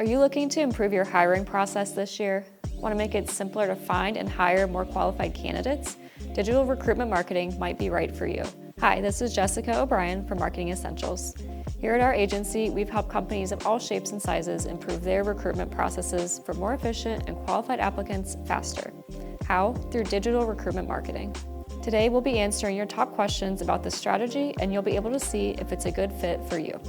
Are you looking to improve your hiring process this year? Want to make it simpler to find and hire more qualified candidates? Digital recruitment marketing might be right for you. Hi, this is Jessica O'Brien from Marketing Essentials. Here at our agency, we've helped companies of all shapes and sizes improve their recruitment processes for more efficient and qualified applicants faster. How? Through digital recruitment marketing. Today, we'll be answering your top questions about this strategy, and you'll be able to see if it's a good fit for you.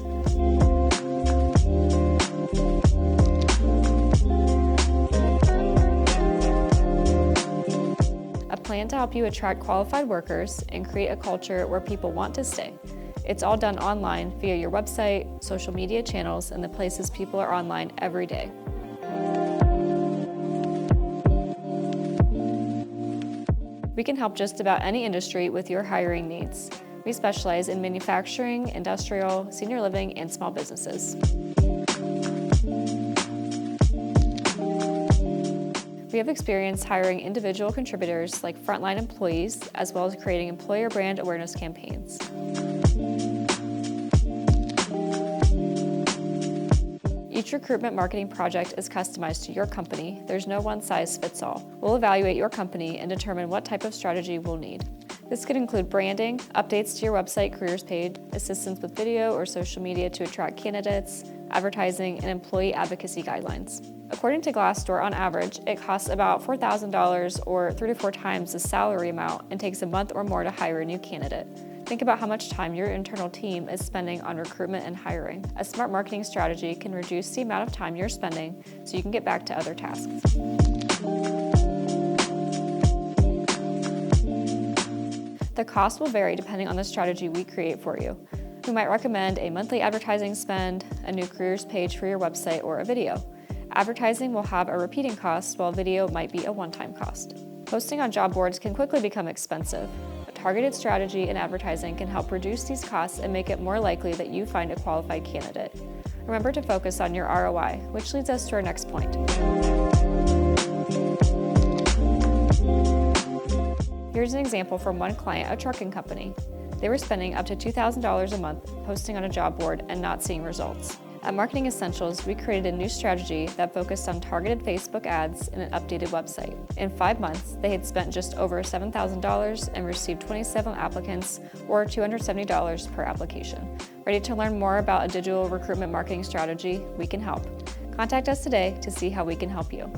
A plan to help you attract qualified workers and create a culture where people want to stay. It's all done online via your website, social media channels, and the places people are online every day. We can help just about any industry with your hiring needs. We specialize in manufacturing, industrial, senior living, and small businesses. We have experience hiring individual contributors like frontline employees, as well as creating employer brand awareness campaigns. Each recruitment marketing project is customized to your company. There's no one-size-fits-all. We'll evaluate your company and determine what type of strategy we'll need. This could include branding, updates to your website careers page, assistance with video or social media to attract candidates, advertising, and employee advocacy guidelines. According to Glassdoor, on average, it costs about $4,000 or 3 to 4 times the salary amount and takes a month or more to hire a new candidate. Think about how much time your internal team is spending on recruitment and hiring. A smart marketing strategy can reduce the amount of time you're spending so you can get back to other tasks. The cost will vary depending on the strategy we create for you. We might recommend a monthly advertising spend, a new careers page for your website, or a video. Advertising will have a repeating cost, while video might be a one-time cost. Posting on job boards can quickly become expensive. A targeted strategy in advertising can help reduce these costs and make it more likely that you find a qualified candidate. Remember to focus on your ROI, which leads us to our next point. Here's an example from one client, a trucking company. They were spending up to $2,000 a month posting on a job board and not seeing results. At Marketing Essentials, we created a new strategy that focused on targeted Facebook ads and an updated website. In 5 months, they had spent just over $7,000 and received 27 applicants, or $270 per application. Ready to learn more about a digital recruitment marketing strategy? We can help. Contact us today to see how we can help you.